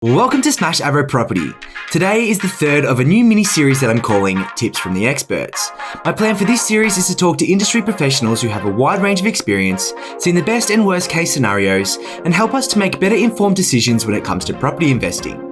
Welcome to Smash Arrow Property. Today is the third of a new mini-series that I'm calling Tips from the Experts. My plan for this series is to talk to industry professionals who have a wide range of experience, seen the best and worst case scenarios, and help us to make better informed decisions when it comes to property investing.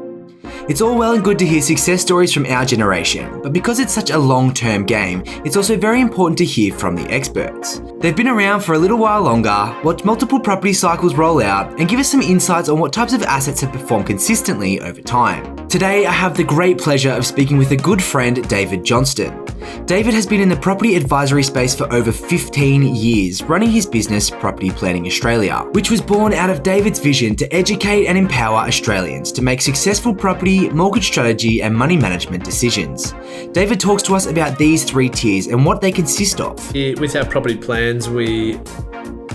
It's all well and good to hear success stories from our generation, but because it's such a long-term game, it's also very important to hear from the experts. They've been around for a little while longer, watched multiple property cycles roll out, and give us some insights on what types of assets have performed consistently over time. Today, I have the great pleasure of speaking with a good friend, David Johnston. David has been in the property advisory space for over 15 years, running his business, Property Planning Australia, which was born out of David's vision to educate and empower Australians to make successful property, mortgage strategy, and money management decisions. David talks to us about these three tiers and what they consist of. With our property plans, we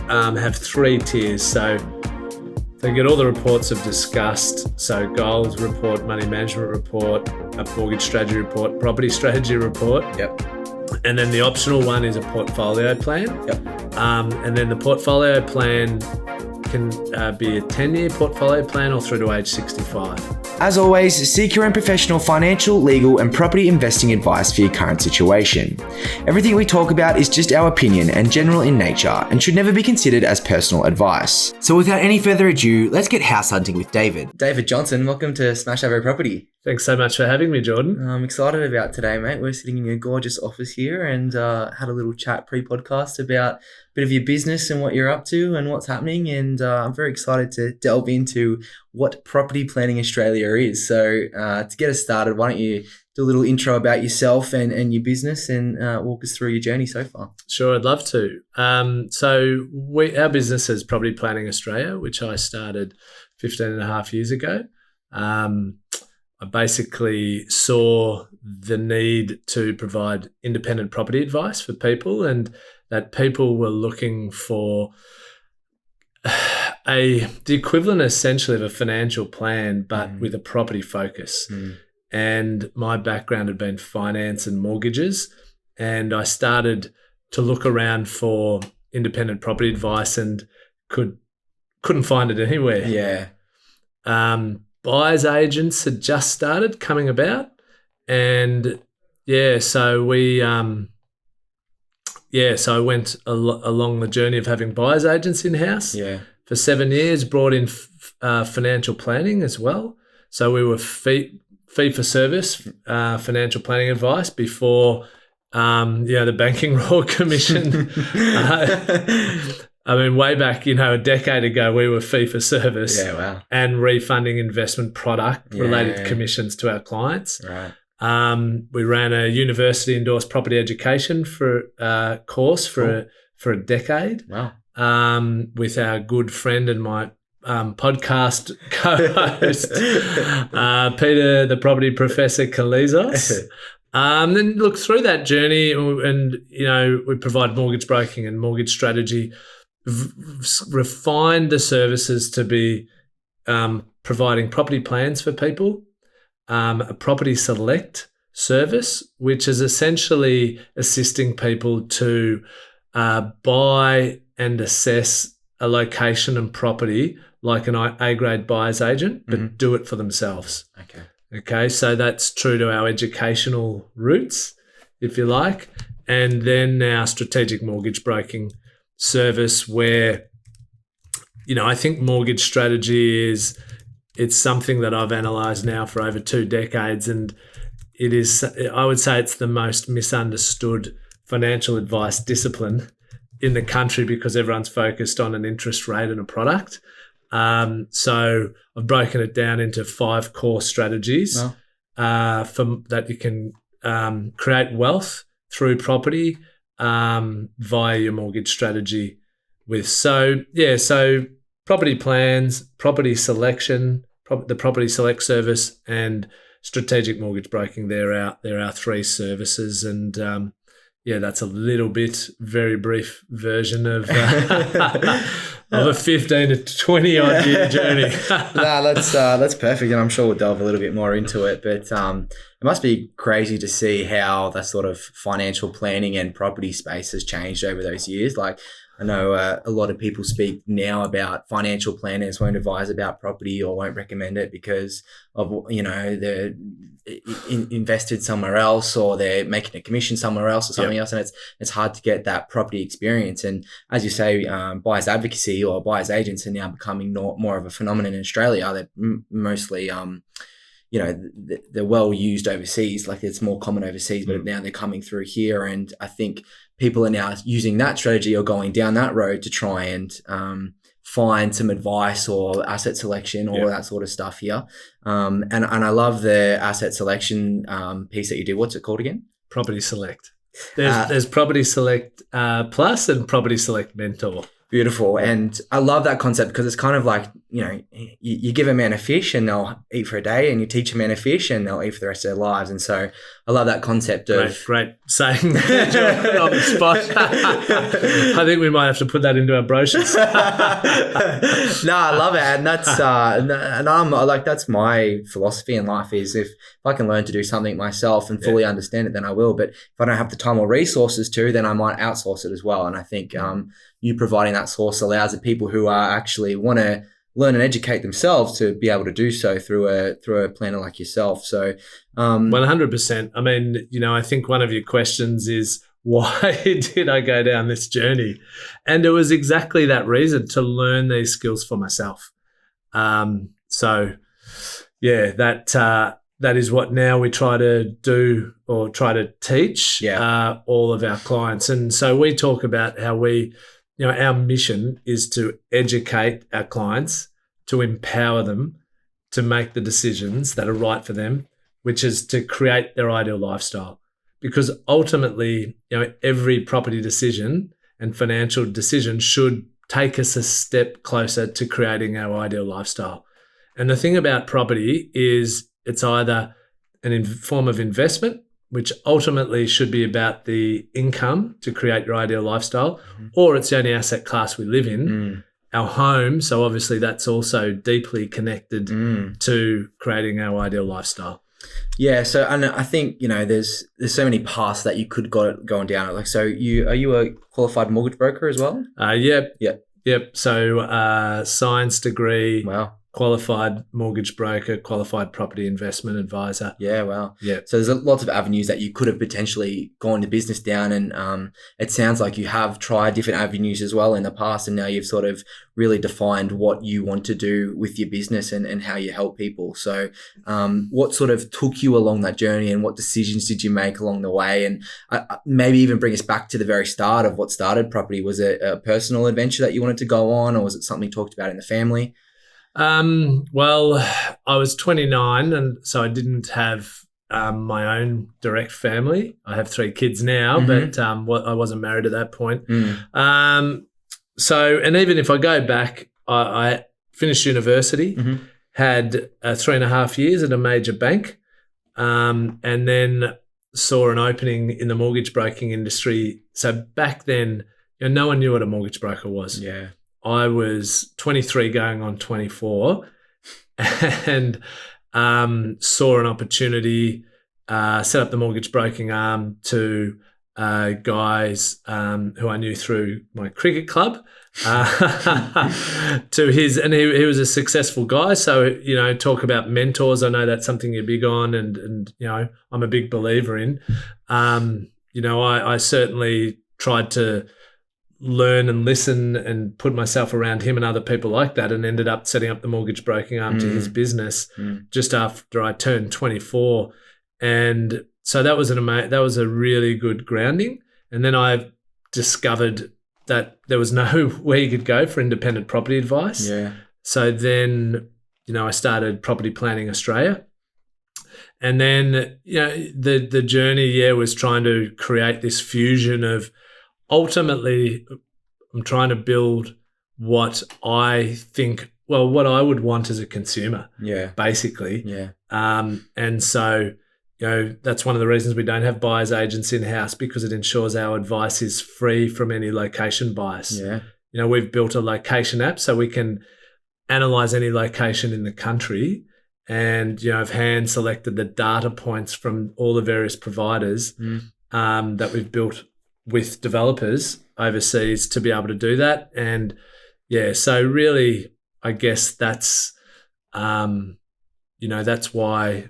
have three tiers. So they get all the reports I've discussed. So goals report, money management report, a mortgage strategy report, property strategy report. Yep. And then the optional one is a portfolio plan. Yep. And then the portfolio plan can be a 10-year portfolio plan or through to age 65. As always, seek your own professional financial, legal, and property investing advice for your current situation. Everything we talk about is just our opinion and general in nature and should never be considered as personal advice. So without any further ado, let's get house hunting with David. David Johnston, welcome to Smash Arrow Property. Thanks so much for having me, Jordan. I'm excited about today, mate. We're sitting in your gorgeous office here and had a little chat pre-podcast about a bit of your business and what you're up to and what's happening. And I'm very excited to delve into what Property Planning Australia is. So to get us started, why don't you do a little intro about yourself and your business and walk us through your journey so far? Sure, I'd love to. So our business is Property Planning Australia, which I started 15 and a half years ago. I basically saw the need to provide independent property advice for people, and that people were looking for the equivalent essentially of a financial plan, but with a property focus. And my background had been finance and mortgages, and I started to look around for independent property advice and couldn't find it anywhere. Yeah. Buyers agents had just started coming about, and so I went along the journey of having buyers agents in house. Yeah. For 7 years, brought in financial planning as well. So we were fee for service financial planning advice before the Banking Royal Commission. I mean, way back, a decade ago, we were fee for service. Yeah, wow. And refunding investment product related commissions to our clients. Right. We ran a university endorsed property education course for a decade. Wow. With our good friend and my podcast co-host, Peter, the property professor Kalizos. Then look through that journey and, we provide mortgage broking and mortgage strategy, refined the services to be providing property plans for people, a property select service, which is essentially assisting people to buy and assess a location and property like an A-grade buyer's agent, but do it for themselves. Okay, so that's true to our educational roots, if you like. And then our strategic mortgage broking service where, I think mortgage strategy it's something that I've analysed now for over 2 decades, and I would say it's the most misunderstood financial advice discipline in the country because everyone's focused on an interest rate and a product. So I've broken it down into 5 core strategies that you can create wealth through property via your mortgage strategy with. So property plans, property selection, the property select service, and strategic mortgage broking. They're our 3 services, and that's a little bit, very brief version of a 15 to 20 odd year journey. No, that's perfect, and I'm sure we'll delve a little bit more into it. But it must be crazy to see how that sort of financial planning and property space has changed over those years. Like, I know a lot of people speak now about financial planners won't advise about property or won't recommend it because of, they're invested somewhere else or they're making a commission somewhere else or something else, and it's hard to get that property experience. And as you say, buyer's advocacy or buyer's agents are now becoming more of a phenomenon in Australia. They're mostly they're well used overseas, like it's more common overseas, but now they're coming through here. And I think people are now using that strategy or going down that road to try and find some advice or asset selection, all that sort of stuff here. And I love the asset selection piece that you do. What's it called again? Property Select. There's Property Select Plus and Property Select Mentor. Beautiful. And I love that concept because it's kind of like, you give a man a fish and they'll eat for a day, and you teach a man a fish and they'll eat for the rest of their lives. And so I love that concept of... Great saying on the spot. I think we might have to put that into our brochures. No, I love it. And that's, and I'm like, that's my philosophy in life is if I can learn to do something myself and fully understand it, then I will. But if I don't have the time or resources to, then I might outsource it as well. And I think you providing that source allows the people who are actually want to learn and educate themselves to be able to do so through a planner like yourself. So 100%. I mean, I think one of your questions is, why did I go down this journey? And it was exactly that reason, to learn these skills for myself. That is what now we try to do or try to teach all of our clients. And so we talk about how our mission is to educate our clients, to empower them to make the decisions that are right for them, which is to create their ideal lifestyle. Because ultimately, every property decision and financial decision should take us a step closer to creating our ideal lifestyle. And the thing about property is it's either a form of investment, which ultimately should be about the income to create your ideal lifestyle, or it's the only asset class we live in, our home. So obviously that's also deeply connected to creating our ideal lifestyle. Yeah. So, and I think, there's so many paths that you could go on down. Like, so are you a qualified mortgage broker as well? Yep. So science degree. Wow. Qualified mortgage broker, qualified property investment advisor. Yeah, wow. Yeah. So there's lots of avenues that you could have potentially gone to business down, and it sounds like you have tried different avenues as well in the past, and now you've sort of really defined what you want to do with your business and how you help people. So what sort of took you along that journey, and what decisions did you make along the way? And maybe even bring us back to the very start of what started property. Was it a personal adventure that you wanted to go on, or was it something you talked about in the family? Well, I was 29, and so I didn't have my own direct family. I have 3 kids now, but I wasn't married at that point. So, and even if I go back, I finished university, had 3.5 years at a major bank, and then saw an opening in the mortgage broking industry. So back then, no one knew what a mortgage broker was. Yeah. I was 23 going on 24 and saw an opportunity, set up the mortgage broking arm to guys who I knew through my cricket club to his, and he was a successful guy. So, talk about mentors. I know that's something you're big on, and I'm a big believer in. I certainly tried to learn and listen and put myself around him and other people like that, and ended up setting up the mortgage broking arm to his business just after I turned 24. And so that was a really good grounding. And then I discovered that there was nowhere you could go for independent property advice. Yeah. So then, I started Property Planning Australia. And then, the journey, was trying to create this fusion of, ultimately, I'm trying to build what I think, what I would want as a consumer. Yeah. Basically. Yeah. And so, that's one of the reasons we don't have buyer's agents in-house, because it ensures our advice is free from any location bias. Yeah. We've built a location app so we can analyze any location in the country, and, I've hand selected the data points from all the various providers that we've built with developers overseas to be able to do that. And so really, I guess that's, that's why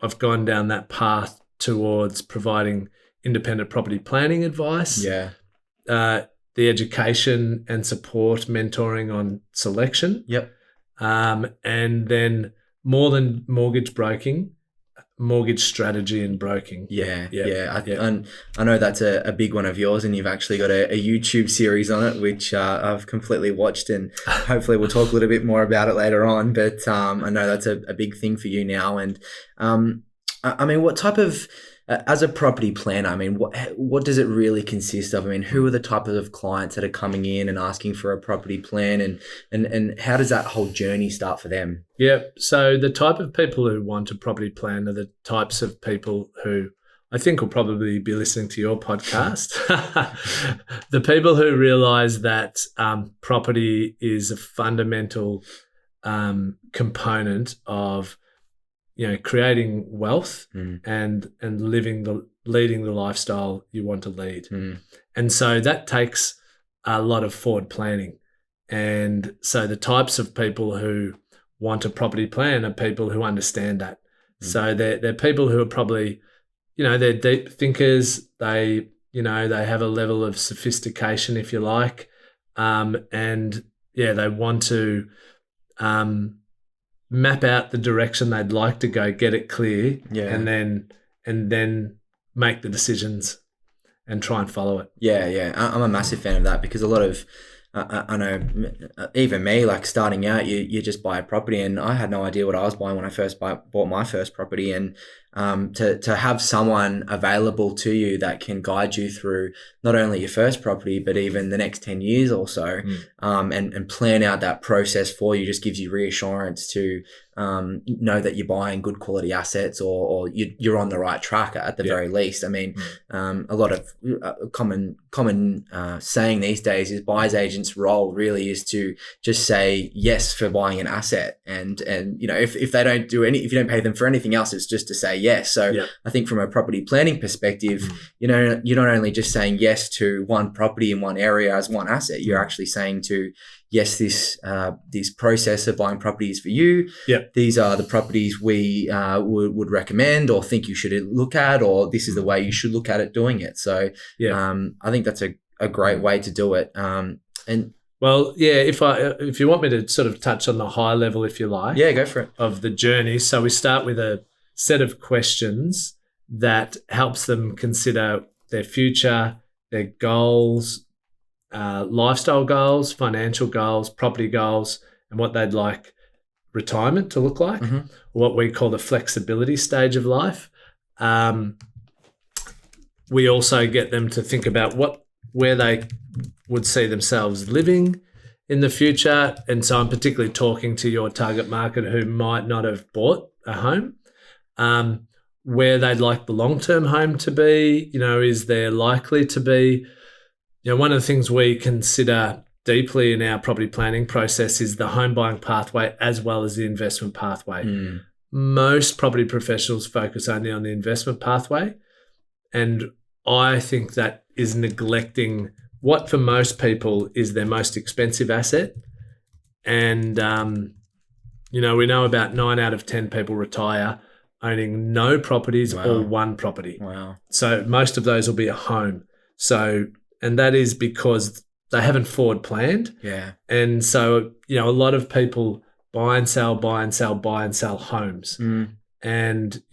I've gone down that path towards providing independent property planning advice. Yeah. The education and support, mentoring on selection. Yep. And then more than mortgage broking, mortgage strategy and broking. Yeah. I know that's a big one of yours, and you've actually got a YouTube series on it, which I've completely watched, and hopefully we'll talk a little bit more about it later on. But I know that's a big thing for you now. And I mean, what type of as a property planner, I mean, what does it really consist of? I mean, who are the type of clients that are coming in and asking for a property plan, and how does that whole journey start for them? Yeah, so the type of people who want a property plan are the types of people who I think will probably be listening to your podcast. The people who realise that property is a fundamental component of creating wealth and leading the lifestyle you want to lead. And so that takes a lot of forward planning. And so the types of people who want a property plan are people who understand that. So they're people who are probably, they're deep thinkers. They have a level of sophistication, if you like. And they want to map out the direction they'd like to go, get it clear, and then make the decisions and try and follow it. Yeah. I'm a massive fan of that, because a lot of, I know, even me, like starting out, you just buy a property, and I had no idea what I was buying when I first bought my first property. And to have someone available to you that can guide you through not only your first property, but even the next 10 years or so, and plan out that process for you, just gives you reassurance to know that you're buying good quality assets, or you're on the right track at the very least. I mean, a lot of common saying these days is buyer's agent's role really is to just say yes for buying an asset, and if they don't if you don't pay them for anything else, it's just to say yes. So I think from a property planning perspective, you're not only just saying yes to one property in one area as one asset, you're actually saying to yes, this process of buying properties for you. Yep. These are the properties we would recommend or think you should look at, or this is the way you should look at it doing it. So I think that's a great way to do it. If you want me to sort of touch on the high level, if you like. Yeah, go for it. Of the journey. So we start with a set of questions that helps them consider their future, their goals, lifestyle goals, financial goals, property goals, and what they'd like retirement to look like, or what we call the flexibility stage of life. We also get them to think about where they would see themselves living in the future. And so I'm particularly talking to your target market who might not have bought a home, where they'd like the long-term home to be, is there likely to be, one of the things we consider deeply in our property planning process is the home buying pathway as well as the investment pathway. Most property professionals focus only on the investment pathway, and I think that is neglecting what for most people is their most expensive asset. And, we know about 9 out of 10 people retire owning no properties or one property. Wow. So most of those will be a home. So, and that is because they haven't forward planned. Yeah. And so, a lot of people buy and sell homes. And,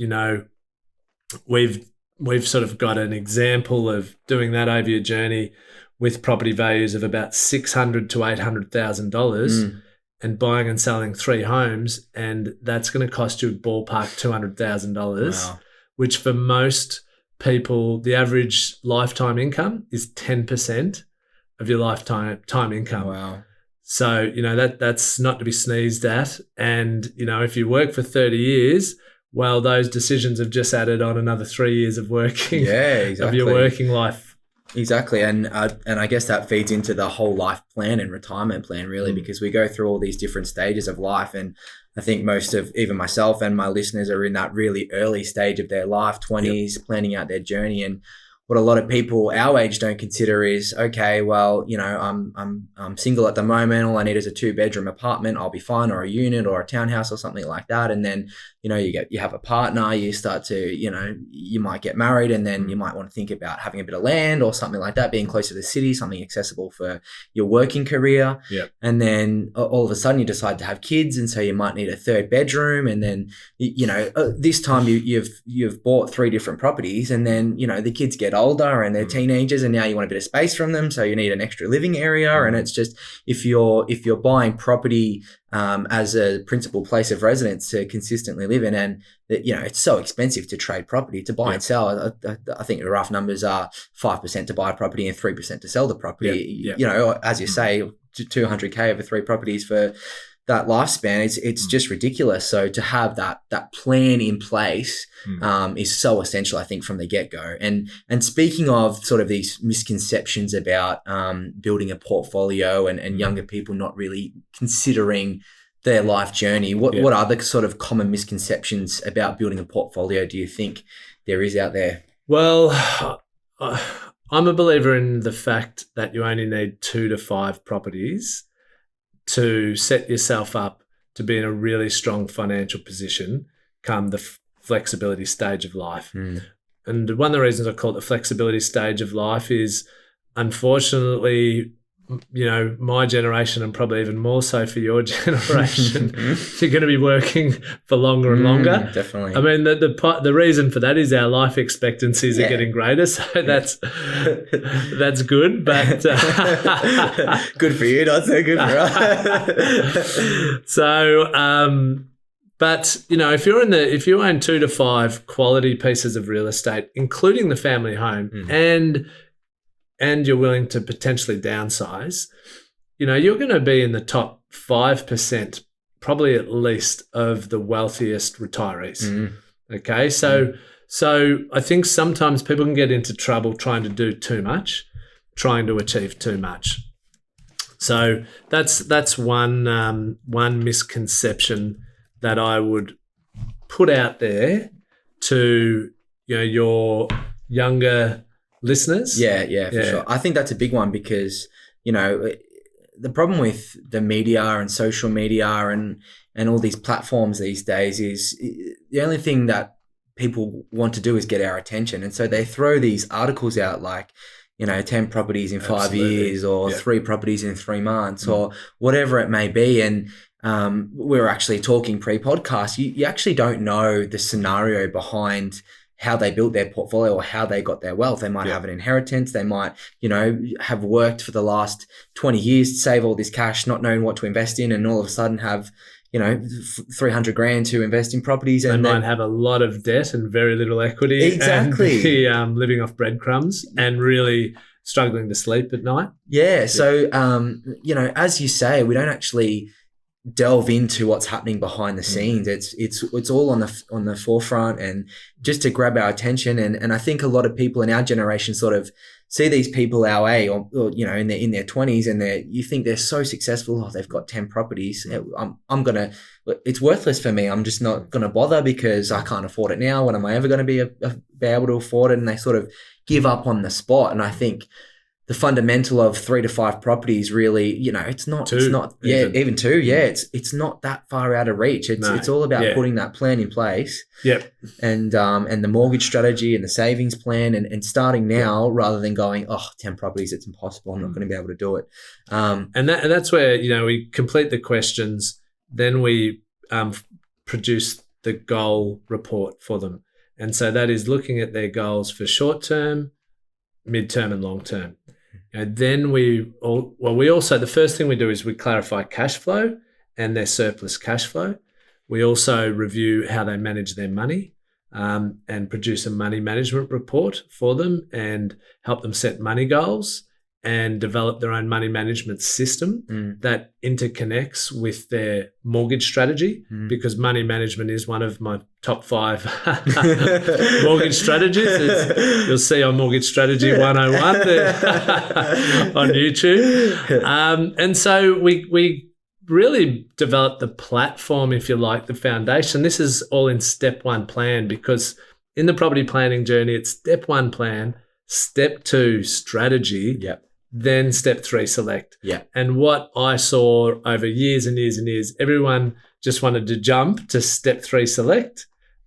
we've sort of got an example of doing that over your journey with property values of about $600,000 to $800,000 and buying and selling 3 homes, and that's going to cost you ballpark $200,000, which for most people, the average lifetime income is 10% of your lifetime income. Wow. So, that's not to be sneezed at. And, if you work for 30 years, well, those decisions have just added on another 3 years of working, of your working life. Exactly. And I guess that feeds into the whole life plan and retirement plan, really, because we go through all these different stages of life. And I think most of even myself and my listeners are in that really early stage of their life, 20s, planning out their journey. And what a lot of people our age don't consider is, okay, well, I'm single at the moment. All I need is a 2-bedroom apartment. I'll be fine, or a unit or a townhouse or something like that. And then, you have a partner, you start to, you might get married, and then you might want to think about having a bit of land or something like that, being close to the city, something accessible for your working career. Yep. And then all of a sudden you decide to have kids. And so you might need a 3rd bedroom. And then, this time you've bought 3 different properties, and then, the kids get older and they're teenagers, and now you want a bit of space from them. So you need an extra living area. And it's just, if you're buying property as a principal place of residence to consistently live in, and that, it's so expensive to trade property, to buy and sell. I think the rough numbers are 5% to buy a property and 3% to sell the property. As you say, 200K over 3 properties for that lifespan, it's just ridiculous. So to have that plan in place is so essential, I think, from the get-go. And speaking of sort of these misconceptions about building a portfolio and younger people not really considering their life journey, what are the sort of common misconceptions about building a portfolio do you think there is out there? Well, I'm a believer in the fact that you only need 2 to 5 properties to set yourself up to be in a really strong financial position come the flexibility stage of life. And one of the reasons I call it the flexibility stage of life is, unfortunately, my generation, and probably even more so for your generation, you're going to be working for longer and longer. Definitely. I mean, the reason for that is our life expectancies are getting greater, so that's good. But good for you, not so good for us. So, but if you own 2 to 5 quality pieces of real estate, including the family home, and you're willing to potentially downsize, you're going to be in the top 5%, probably at least, of the wealthiest retirees. Okay, so I think sometimes people can get into trouble trying to do too much, trying to achieve too much. So that's one misconception that I would put out there to your younger listeners. Yeah, for sure. I think that's a big one because, the problem with the media and social media and all these platforms these days is the only thing that people want to do is get our attention. And so they throw these articles out like, 10 properties in 5 years or 3 properties in 3 months or whatever it may be. And we were actually talking pre-podcast. You actually don't know the scenario behind how they built their portfolio or how they got their wealth. They might have an inheritance. They might, have worked for the last 20 years to save all this cash, not knowing what to invest in, and all of a sudden have, 300 grand to invest in properties. And they might have a lot of debt and very little equity. Exactly. And living off breadcrumbs and really struggling to sleep at night. Yeah. So, as you say, we don't actually delve into what's happening behind the scenes. It's all on the forefront and just to grab our attention. And I think a lot of people in our generation sort of see these people our age or in their 20s, and you think they're so successful. Oh, they've got 10 properties. It's worthless for me. I'm just not going to bother because I can't afford it now. When am I ever going to be able to afford it? And they sort of give up on the spot. And I think the fundamental of 3 to 5 properties really, it's not 2. It's not that far out of reach. It's all about putting that plan in place. Yep. And the mortgage strategy and the savings plan and starting now rather than going, 10 properties, it's impossible. I'm not going to be able to do it. And that's where, we complete the questions. Then we produce the goal report for them. And so that is looking at their goals for short term, mid-term and long term. And then the first thing we do is we clarify cash flow and their surplus cash flow. We also review how they manage their money and produce a money management report for them and help them set money goals and develop their own money management system that interconnects with their mortgage strategy, because money management is one of my top 5 mortgage strategies. You'll see on Mortgage Strategy 101 on YouTube. And so we really developed the platform, if you like, the foundation. This is all in step 1 plan, because in the property planning journey, it's step 1 plan, step 2, strategy, Yep. then step 3, select. Yeah. And what I saw over years and years and years, everyone just wanted to jump to step 3, select,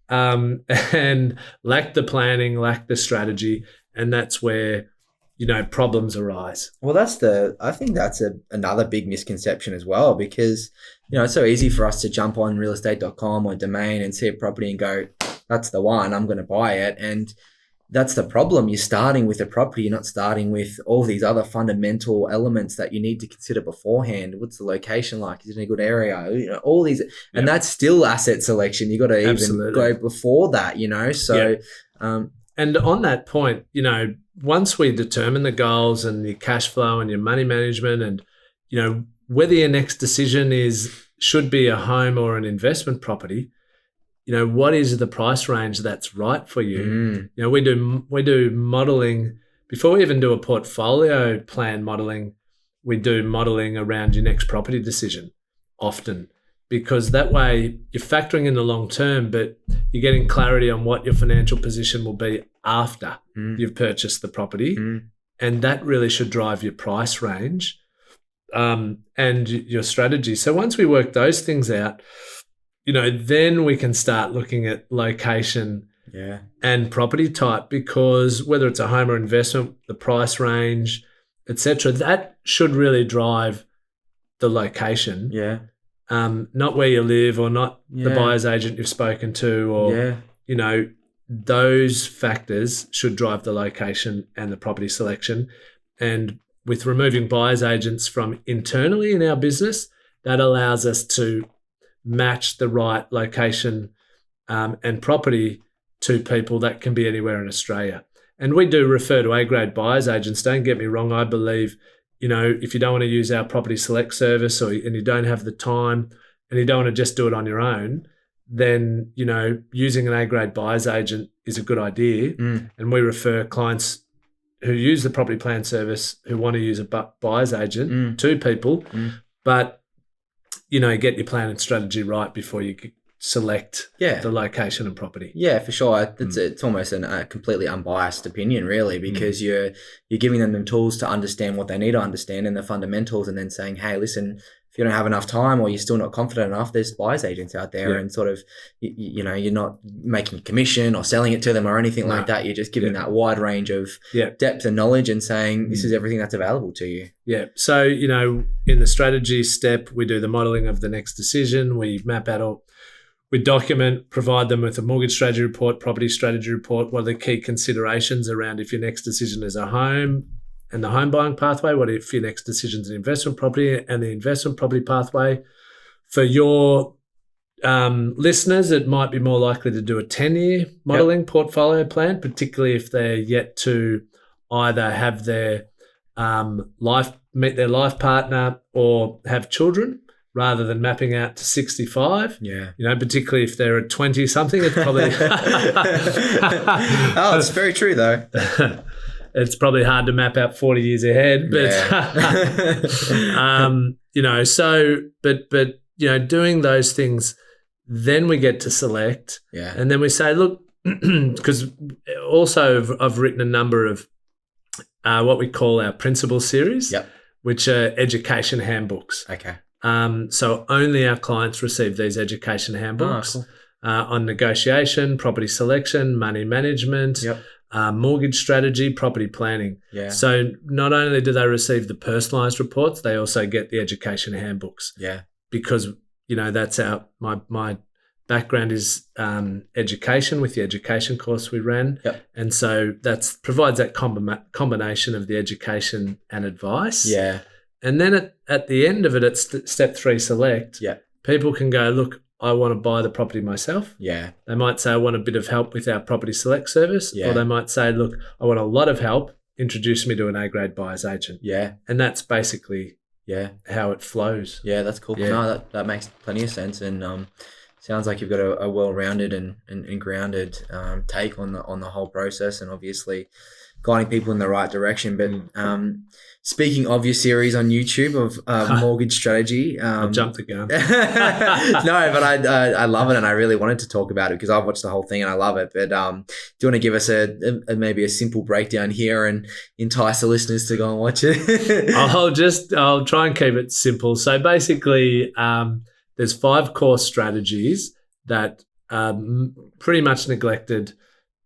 and lacked the planning, lacked the strategy. And that's where, problems arise. Well, I think that's another big misconception as well, because, it's so easy for us to jump on realestate.com or Domain and see a property and go, that's the one, I'm going to buy it. And that's the problem. You're starting with a property. You're not starting with all these other fundamental elements that you need to consider beforehand. What's the location like? Is it in a good area? All these, and that's still asset selection. You got to even go before that, So, and on that point, once we determine the goals and your cash flow and your money management, and whether your next decision should be a home or an investment property, what is the price range that's right for you? We do modeling before we even do a portfolio plan modeling. We do modeling around your next property decision often, because that way you're factoring in the long term, but you're getting clarity on what your financial position will be after you've purchased the property. And that really should drive your price range and your strategy. So once we work those things out, then we can start looking at location and property type, because whether it's a home or investment, the price range, etc., that should really drive the location. Not where you live, or not the buyer's agent you've spoken to, or those factors should drive the location and the property selection. And with removing buyer's agents from internally in our business, that allows us to match the right location and property to people that can be anywhere in Australia. And we do refer to A-grade buyer's agents. Don't get me wrong. I believe, if you don't want to use our property select service, and you don't have the time and you don't want to just do it on your own, then, using an A-grade buyer's agent is a good idea. And we refer clients who use the property plan service who want to use a buyer's agent to people. But get your plan and strategy right before you select the location and property. Yeah, for sure. It's almost a completely unbiased opinion, really, because you're giving them the tools to understand what they need to understand and the fundamentals, and then saying, hey, listen, if you don't have enough time or you're still not confident enough, there's buyer's agents out there, and sort of, you're not making a commission or selling it to them or anything like that. You're just giving that wide range of depth and knowledge and saying, this is everything that's available to you. Yeah. So, in the strategy step, we do the modeling of the next decision. We map out we document, provide them with a mortgage strategy report, property strategy report. What are the key considerations around if your next decision is a home and the home buying pathway? What if your next decision is an investment property and the investment property pathway? For your listeners, it might be more likely to do a 10-year modelling portfolio plan, particularly if they're yet to either have their meet their life partner or have children, rather than mapping out to 65. Yeah. Particularly if they're at 20-something, it's probably... Oh, it's very true, though. It's probably hard to map out 40 years ahead. But, doing those things, then we get to select. Yeah. And then we say, look, because also I've written a number of what we call our principal series, which are education handbooks. Okay. So only our clients receive these education handbooks on negotiation, property selection, money management, mortgage strategy, property planning. Yeah. So not only do they receive the personalised reports, they also get the education handbooks. Yeah. Because, that's my background is education with the education course we ran. Yep. And so that provides that combination of the education and advice. Yeah. And then at the end of it, at step 3, select, people can go, look, I want to buy the property myself. Yeah. They might say, I want a bit of help with our property select service. Yeah. Or they might say, look, I want a lot of help. Introduce me to an A-grade buyer's agent. Yeah. And that's basically how it flows. Yeah, that's cool. Yeah. No, that makes plenty of sense. And sounds like you've got a well-rounded and grounded take on the whole process. And obviously guiding people in the right direction. But speaking of your series on YouTube of mortgage strategy, I've jumped the gun. No, but I love it, and I really wanted to talk about it because I've watched the whole thing and I love it. But do you want to give us a maybe a simple breakdown here and entice the listeners to go and watch it? I'll try and keep it simple. So basically, there's 5 core strategies that are pretty much neglected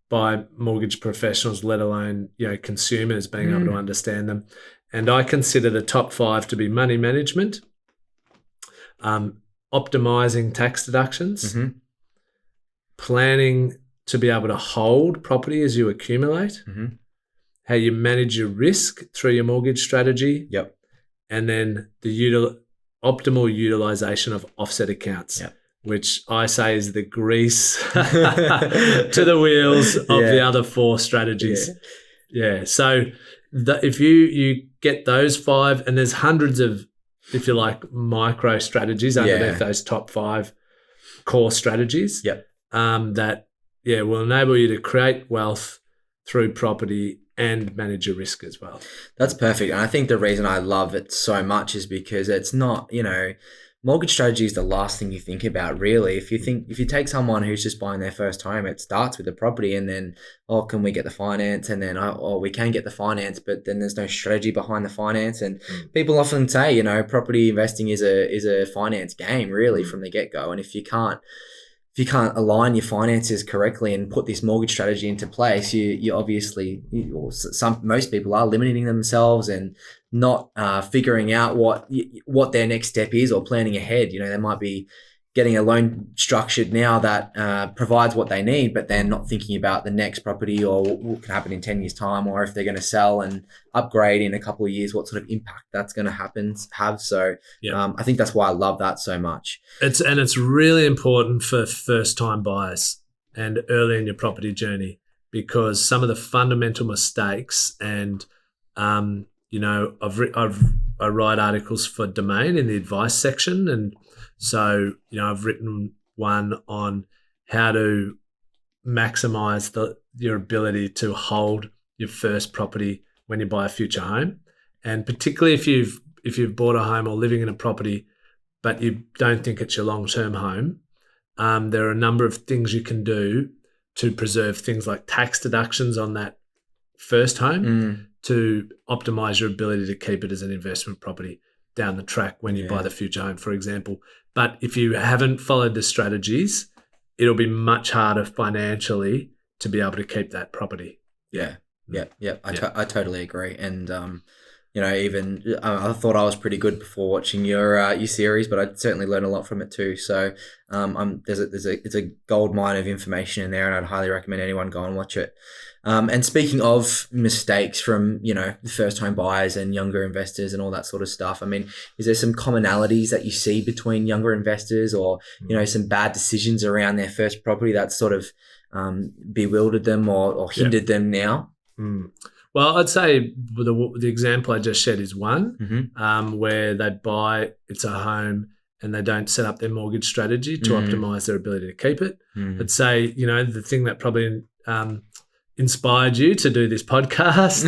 by mortgage professionals, let alone consumers being able to understand them. And I consider the top 5 to be money management, optimizing tax deductions, planning to be able to hold property as you accumulate, how you manage your risk through your mortgage strategy, and then the optimal utilization of offset accounts, which I say is the grease to the wheels of the other 4 strategies. So if you get those 5, and there's hundreds of, if you like, micro strategies underneath those top 5 core strategies that will enable you to create wealth through property and manage your risk as well. That's perfect. And I think the reason I love it so much is because it's not, mortgage strategy is the last thing you think about, really. If you take someone who's just buying their first home, it starts with the property, and then, can we get the finance? And then, we can get the finance, but then there's no strategy behind the finance. And people often say, property investing is a finance game, really, from the get-go. And if you can't align your finances correctly and put this mortgage strategy into place, you obviously, most people are limiting themselves and not figuring out what their next step is or planning ahead. They might be getting a loan structured now that provides what they need, but then not thinking about the next property or what can happen in 10 years' time, or if they're going to sell and upgrade in a couple of years, what sort of impact that's going to have. So I think that's why I love that so much. It's really important for first-time buyers and early in your property journey, because some of the fundamental mistakes, and I write articles for Domain in the advice section, and so I've written one on how to maximize your ability to hold your first property when you buy a future home, and particularly if you've bought a home or living in a property but you don't think it's your long-term home, there are a number of things you can do to preserve things like tax deductions on that first home to optimize your ability to keep it as an investment property down the track when you buy the future home, for example. But if you haven't followed the strategies, it'll be much harder financially to be able to keep that property. I totally agree. And I thought I was pretty good before watching your series, but I certainly learned a lot from it too. So it's a gold mine of information in there, and I'd highly recommend anyone go and watch it. And speaking of mistakes from the first home buyers and younger investors and all that sort of stuff, I mean, is there some commonalities that you see between younger investors, or some bad decisions around their first property that sort of bewildered them or hindered them now? Well, I'd say the example I just shared is one where they buy, it's a home, and they don't set up their mortgage strategy to optimize their ability to keep it. I'd say, the thing that probably inspired you to do this podcast.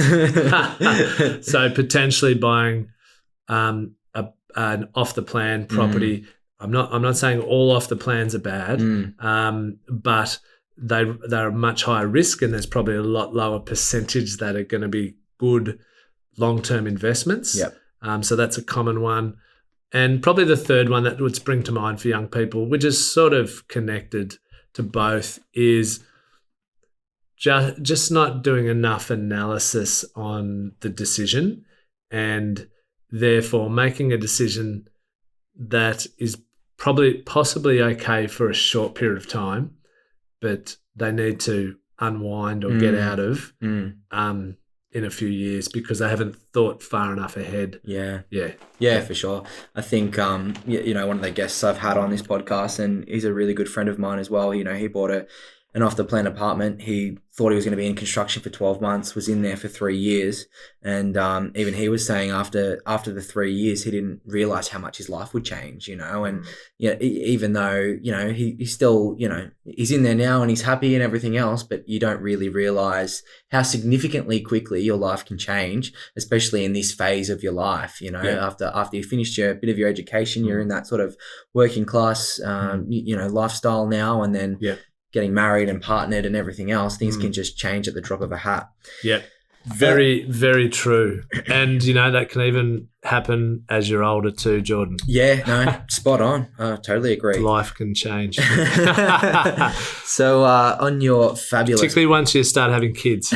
So potentially buying an off the plan property. I'm not saying all off the plans are bad, but they're much higher risk, and there's probably a lot lower percentage that are going to be good long-term investments. So that's a common one. And probably the third one that would spring to mind for young people, which is sort of connected to both, is just not doing enough analysis on the decision, and therefore making a decision that is possibly okay for a short period of time, but they need to unwind or get out of in a few years because they haven't thought far enough ahead. Yeah, for sure. I think, one of the guests I've had on this podcast, and he's a really good friend of mine as well, he bought an off-the-plan apartment. He thought he was going to be in construction for 12 months, was in there for 3 years. And even he was saying after the 3 years, he didn't realize how much his life would change, and even though, he's still, he's in there now and he's happy and everything else, but you don't really realize how significantly quickly your life can change, especially in this phase of your life, after you finished a bit of your education, you're in that sort of working class, lifestyle now, and then getting married and partnered and everything else, things can just change at the drop of a hat. Yeah. Very, very true. And, that can even happen as you're older too, Jordan. Yeah, no, spot on. I totally agree. Life can change. So on your fabulous... Particularly once you start having kids.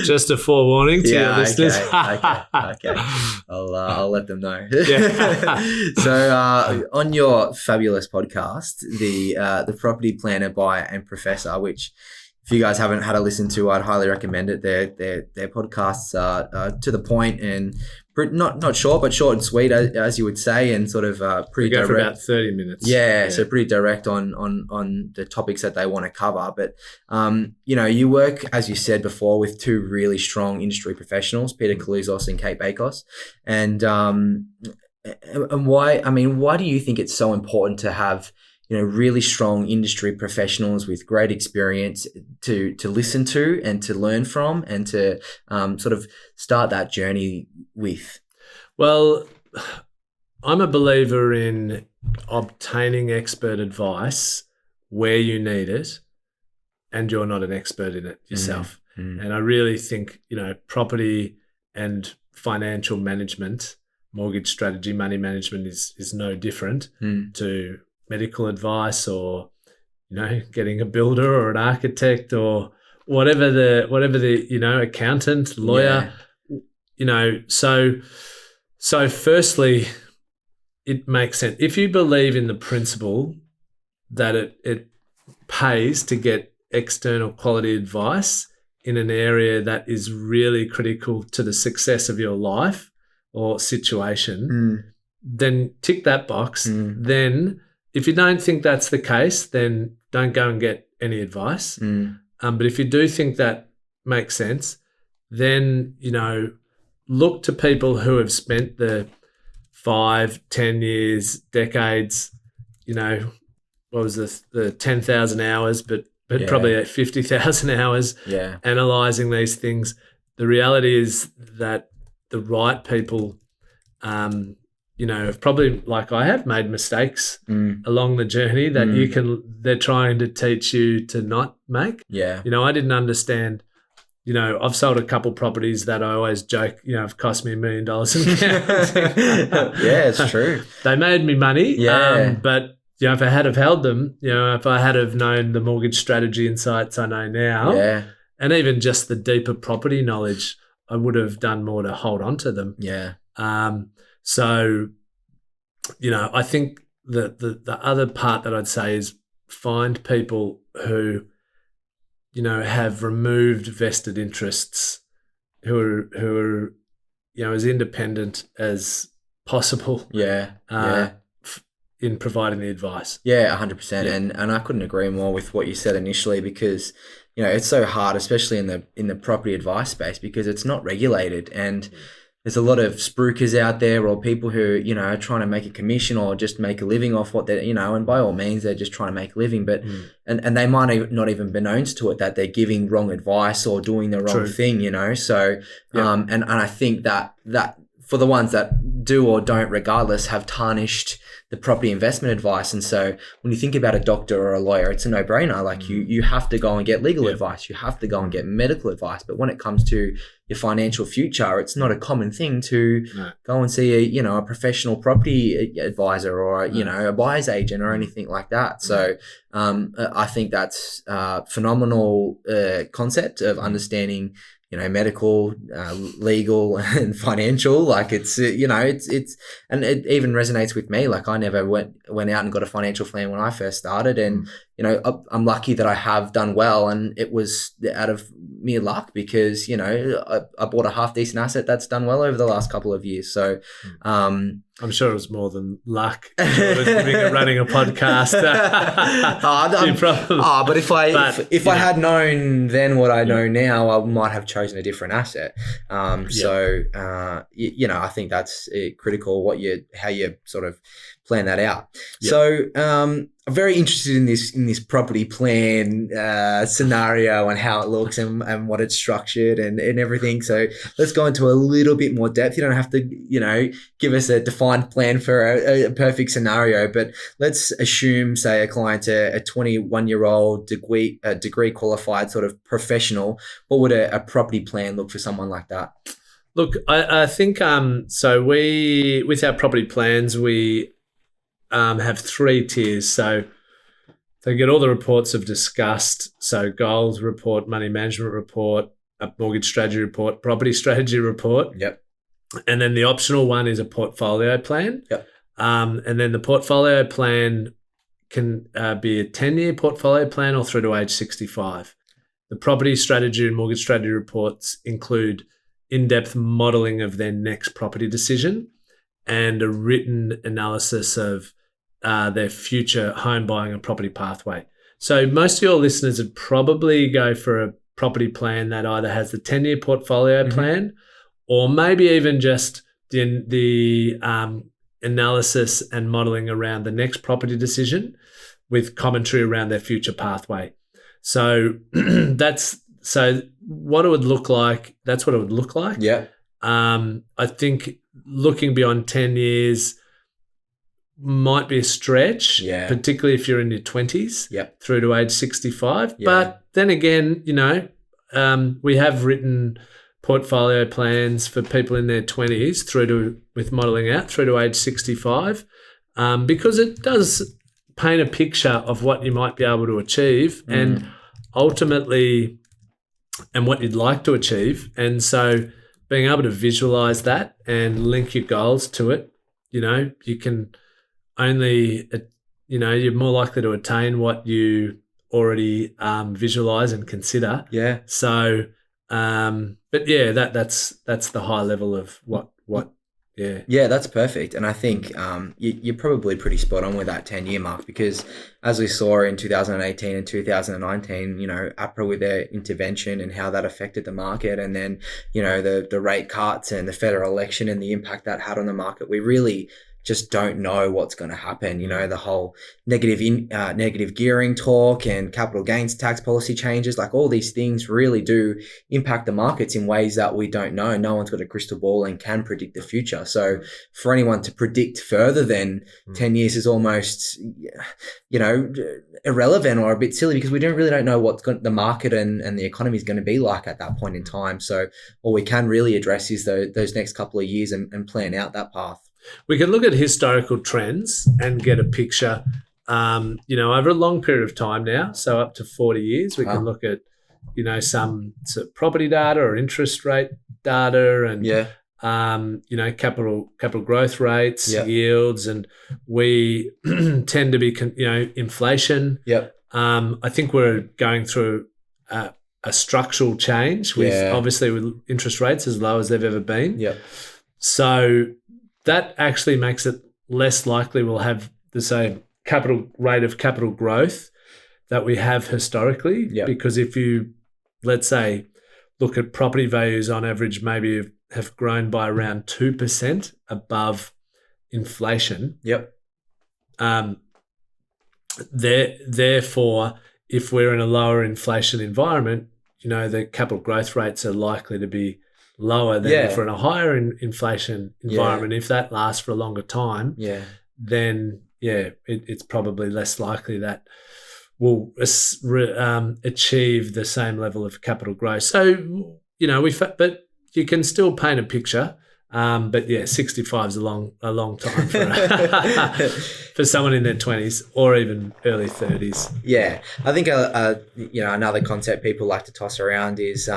Just a forewarning to your listeners. Okay. I'll let them know. So on your fabulous podcast, the Property Planner, Buyer and Professor, which... if you guys haven't had a listen to, I'd highly recommend it. Their podcasts are to the point and not short, but short and sweet, as you would say, and sort of pretty direct. For about 30 minutes. Yeah, so pretty direct on the topics that they want to cover. But you work, as you said before, with two really strong industry professionals, Peter Kaluzos and Kate Bakos, and why do you think it's so important to have really strong industry professionals with great experience to listen to and to learn from and to sort of start that journey with? Well, I'm a believer in obtaining expert advice where you need it and you're not an expert in it yourself. And I really think, property and financial management, mortgage strategy, money management is no different to medical advice or, getting a builder or an architect or whatever the accountant, lawyer, so firstly, it makes sense. If you believe in the principle that it pays to get external quality advice in an area that is really critical to the success of your life or situation, then tick that box. Then if you don't think that's the case, then don't go and get any advice. But if you do think that makes sense, then, look to people who have spent the 5, 10 years, decades, what was the 10,000 hours, but probably at 50,000 hours analysing these things. The reality is that the right people have probably, like I have, made mistakes along the journey that they're trying to teach you to not make. Yeah. I didn't understand, I've sold a couple properties that I always joke, have cost me $1 million in counting. Yeah, it's true. They made me money. Yeah. But, if I had have held them, if I had have known the mortgage strategy insights I know now, and even just the deeper property knowledge, I would have done more to hold on to them. Yeah. So, I think the other part that I'd say is find people who, have removed vested interests, who are as independent as possible. In providing the advice. Yeah, 100%. And I couldn't agree more with what you said initially, because it's so hard, especially in the property advice space, because it's not regulated, and there's a lot of spruikers out there, or people who, are trying to make a commission or just make a living off what they're, and by all means, they're just trying to make a living, but, and they might not even be known to it that they're giving wrong advice or doing the wrong thing, So, and I think that for the ones that do or don't, regardless, have tarnished the property investment advice. And so when you think about a doctor or a lawyer, it's a no-brainer. Like you have to go and get legal advice. You have to go and get medical advice. But when it comes to your financial future, it's not a common thing to go and see a professional property advisor or, a buyer's agent or anything like that. So I think that's a phenomenal concept of understanding medical, legal and financial. Like it's and it even resonates with me. Like I never went out and got a financial plan when I first started, and I'm lucky that I have done well, and it was out of mere luck because I bought a half decent asset that's done well over the last couple of years. So I'm sure it was more than luck. Running a podcast. But if I had known then what I know now, I might have chosen a different asset. So I think that's critical. How you sort of plan that out. Yep. So I'm very interested in this property plan scenario and how it looks and what it's structured and everything. So let's go into a little bit more depth. You don't have to, give us a defined plan for a perfect scenario, but let's assume, say, a client's a 21-year-old degree qualified sort of professional. What would a property plan look for someone like that? Look, I think so we, with our property plans, we have 3 tiers. So they get all the reports I've discussed. So goals report, money management report, a mortgage strategy report, property strategy report. Yep. And then the optional one is a portfolio plan. Yep. And then the portfolio plan can be a 10-year portfolio plan or through to age 65. The property strategy and mortgage strategy reports include in-depth modelling of their next property decision and a written analysis of their future home buying and property pathway. So most of your listeners would probably go for a property plan that either has the 10-year portfolio plan or maybe even just the analysis and modelling around the next property decision with commentary around their future pathway. So so what it would look like, that's what it would look like. Yeah. I think looking beyond 10 years might be a stretch, particularly if you're in your 20s through to age 65. Yeah. But then again, we have written portfolio plans for people in their 20s with modelling out through to age 65 because it does paint a picture of what you might be able to achieve and ultimately and what you'd like to achieve. And so being able to visualise that and link your goals to it, you can only, you're more likely to attain what you already visualise and consider. Yeah. So, but yeah, that's the high level of what. Yeah. Yeah, that's perfect. And I think you're probably pretty spot on with that 10-year mark because as we saw in 2018 and 2019, APRA with their intervention and how that affected the market and then, the rate cuts and the federal election and the impact that had on the market, we really just don't know what's going to happen. The whole negative gearing talk and capital gains tax policy changes, like all these things really do impact the markets in ways that we don't know. No one's got a crystal ball and can predict the future. So for anyone to predict further than 10 years is almost, irrelevant or a bit silly because we don't know what the market and the economy is going to be like at that point in time. So all we can really address is those next couple of years and plan out that path. We can look at historical trends and get a picture, over a long period of time now, so up to 40 years. We can look at, some property data or interest rate data and, capital growth rates, yields, and we tend to be, inflation. Yep. I think we're going through a structural change with obviously with interest rates as low as they've ever been. Yep. So that actually makes it less likely we'll have the same rate of capital growth that we have historically. Yep. Because if you, let's say, look at property values on average, maybe have grown by around 2% above inflation. Yep. Therefore, if we're in a lower inflation environment, the capital growth rates are likely to be lower than if we're in a higher inflation environment. If that lasts for a longer time, then it's probably less likely that we'll achieve the same level of capital growth. So but you can still paint a picture. But 65 is a long time for someone in their 20s or even early 30s. Yeah, I think another concept people like to toss around is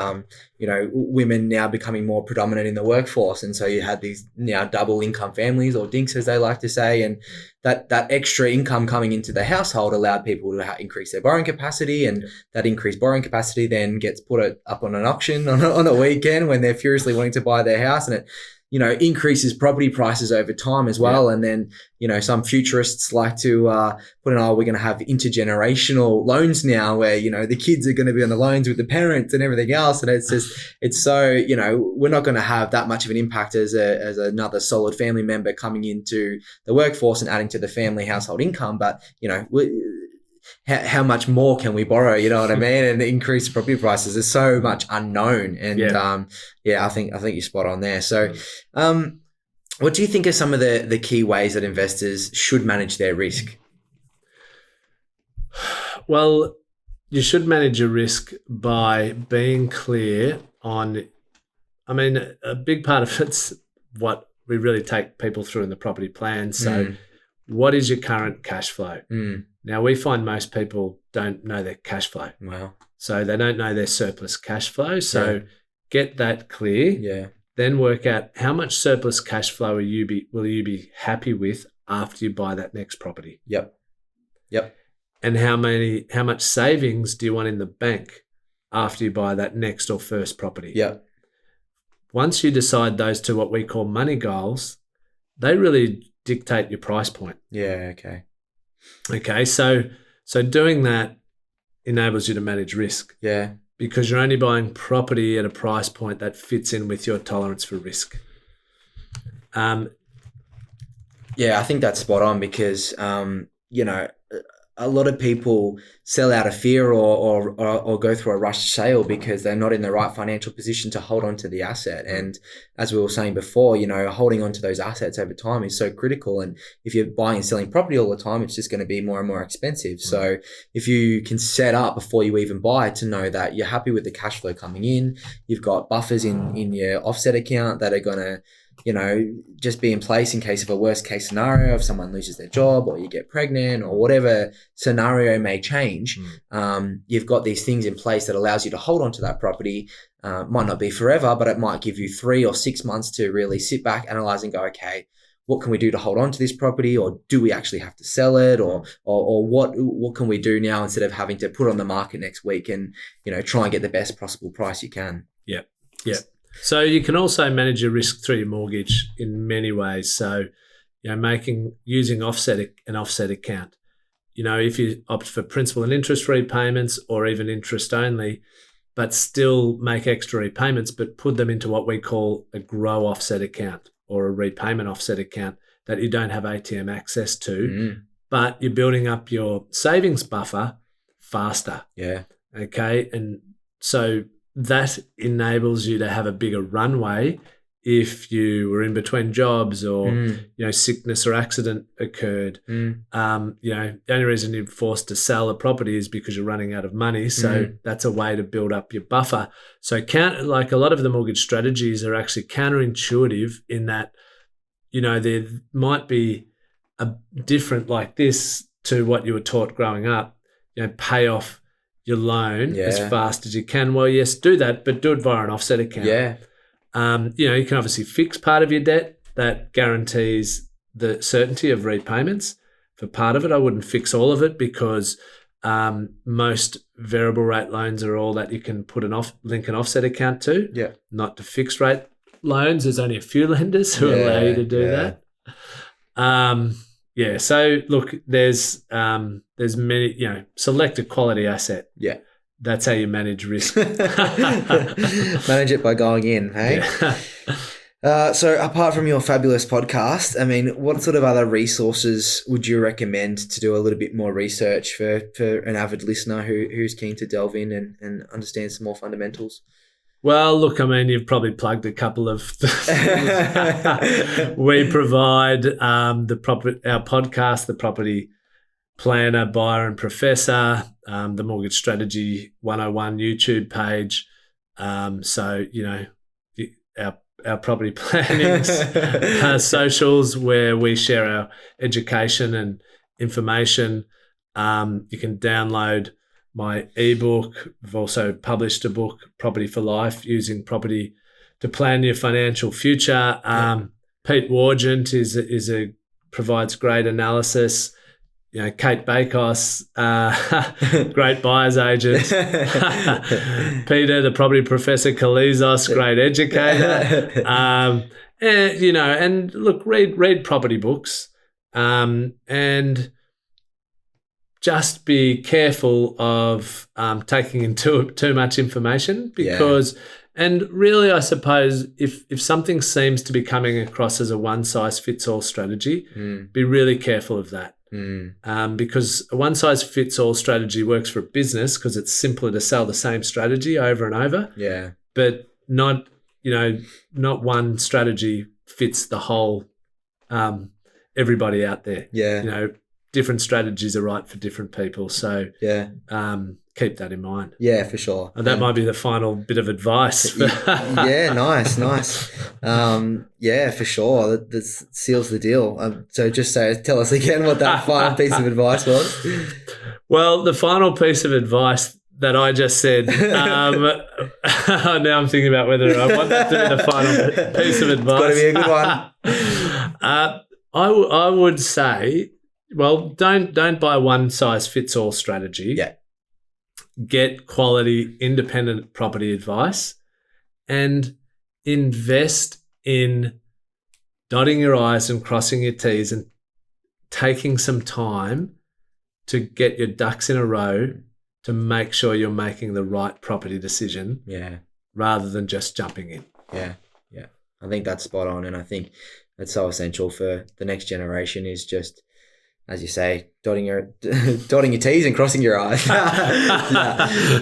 women now becoming more predominant in the workforce, and so you had these now double income families or dinks as they like to say, and that extra income coming into the household allowed people to increase their borrowing capacity, and that increased borrowing capacity then gets put up on an auction on a weekend when they're furiously wanting to buy their house, and it increases property prices over time as well. And then, some futurists like to put in, we're going to have intergenerational loans now where, the kids are going to be on the loans with the parents and everything else. And it's so, we're not going to have that much of an impact as another solid family member coming into the workforce and adding to the family household income. But, how much more can we borrow? You know what I mean? And increase property prices. There's so much unknown. And I think you're spot on there. So, what do you think are some of the key ways that investors should manage their risk? Well, you should manage your risk by being clear on, a big part of it's what we really take people through in the property plan. So what is your current cash flow? Now, we find most people don't know their cash flow. Wow. So they don't know their surplus cash flow. So get that clear. Yeah. Then work out how much surplus cash flow will you be happy with after you buy that next property. Yep. And how much savings do you want in the bank after you buy that next or first property? Yep. Once you decide those two, what we call money goals, they really dictate your price point. Yeah. Okay. So doing that enables you to manage risk. Yeah. Because you're only buying property at a price point that fits in with your tolerance for risk. I think that's spot on because, a lot of people sell out of fear or go through a rushed sale because they're not in the right financial position to hold on to the asset. And as we were saying before, holding on to those assets over time is so critical. And if you're buying and selling property all the time, it's just going to be more and more expensive. So if you can set up before you even buy to know that you're happy with the cash flow coming in, you've got buffers in your offset account that are going to, just be in place in case of a worst case scenario, if someone loses their job or you get pregnant or whatever scenario may change, you've got these things in place that allows you to hold on to that property. Might not be forever, but it might give you 3 or 6 months to really sit back, analyze and go, okay, what can we do to hold on to this property? Or do we actually have to sell it? Or what can we do now instead of having to put it on the market next week and, try and get the best possible price you can? Yeah. So you can also manage your risk through your mortgage in many ways. So, using an offset account. If you opt for principal and interest repayments or even interest only, but still make extra repayments, but put them into what we call a grow offset account or a repayment offset account that you don't have ATM access to, but you're building up your savings buffer faster. Yeah. Okay. And so that enables you to have a bigger runway if you were in between jobs or, sickness or accident occurred. The only reason you're forced to sell a property is because you're running out of money. So that's a way to build up your buffer. So like a lot of the mortgage strategies are actually counterintuitive in that, there might be a different like this to what you were taught growing up, pay off your loan as fast as you can. Well, yes, do that, but do it via an offset account. Yeah. You can obviously fix part of your debt that guarantees the certainty of repayments. For part of it, I wouldn't fix all of it because most variable rate loans are all that you can put link an offset account to. Yeah. Not to fixed rate loans. There's only a few lenders who allow you to do that. So look, there's many, select a quality asset. Yeah. That's how you manage risk. Manage it by going in, hey? Yeah. So apart from your fabulous podcast, what sort of other resources would you recommend to do a little bit more research for an avid listener who's keen to delve in and understand some more fundamentals? Well, look, you've probably plugged a couple of we provide our podcast, The Property Planner, Buyer and Professor, the Mortgage Strategy 101 YouTube page. Our property planning socials where we share our education and information. You can download my ebook. We've also published a book, Property for Life, using property to plan your financial future. Pete Wargent provides great analysis. Kate Bakos, great buyer's agent. Peter, the property professor, Kalizos, great educator. And look, read property books, and just be careful of taking in too much information because, and really, I suppose if something seems to be coming across as a one-size-fits-all strategy, be really careful of that. Because a one-size-fits-all strategy works for a business because it's simpler to sell the same strategy over and over. Yeah. But not one strategy fits the whole everybody out there. Yeah. Different strategies are right for different people. So keep that in mind. Yeah, for sure. And that might be the final bit of advice. Yeah, nice. Yeah, for sure. That seals the deal. So just tell us again what that final piece of advice was. Well, the final piece of advice that I just said, now I'm thinking about whether I want that to be the final piece of advice. It's got to be a good one. I would say, well, don't buy one size fits all strategy. Yeah. Get quality independent property advice and invest in dotting your I's and crossing your T's and taking some time to get your ducks in a row to make sure you're making the right property decision. Yeah. Rather than just jumping in. Yeah. I think that's spot on, and I think that's so essential for the next generation is just, as you say, dotting your T's and crossing your I's.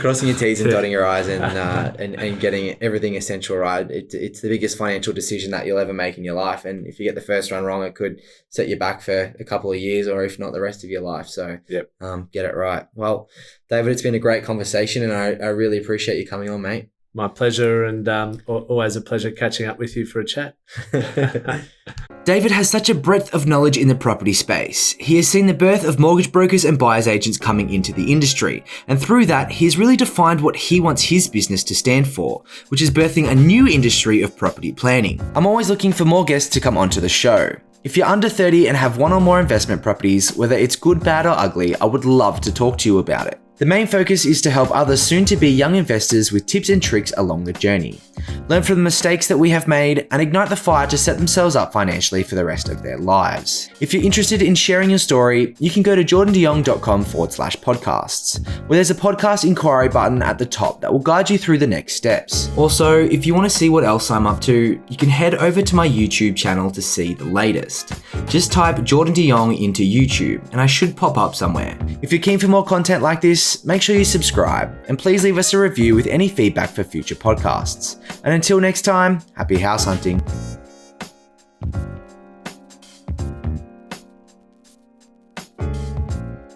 Crossing your T's and dotting your I's and getting everything essential right. It's the biggest financial decision that you'll ever make in your life, and if you get the first one wrong, it could set you back for a couple of years or if not the rest of your life. So get it right. Well, David, it's been a great conversation, and I really appreciate you coming on, mate. My pleasure, and always a pleasure catching up with you for a chat. David has such a breadth of knowledge in the property space. He has seen the birth of mortgage brokers and buyer's agents coming into the industry, and through that, he has really defined what he wants his business to stand for, which is birthing a new industry of property planning. I'm always looking for more guests to come onto the show. If you're under 30 and have one or more investment properties, whether it's good, bad, or ugly, I would love to talk to you about it. The main focus is to help other soon-to-be young investors with tips and tricks along the journey. Learn from the mistakes that we have made and ignite the fire to set themselves up financially for the rest of their lives. If you're interested in sharing your story, you can go to jordandeyong.com/podcasts, where there's a podcast inquiry button at the top that will guide you through the next steps. Also, if you want to see what else I'm up to, you can head over to my YouTube channel to see the latest. Just type Jordan De Jong into YouTube and I should pop up somewhere. If you're keen for more content like this, make sure you subscribe and please leave us a review with any feedback for future podcasts. And until next time, happy house hunting.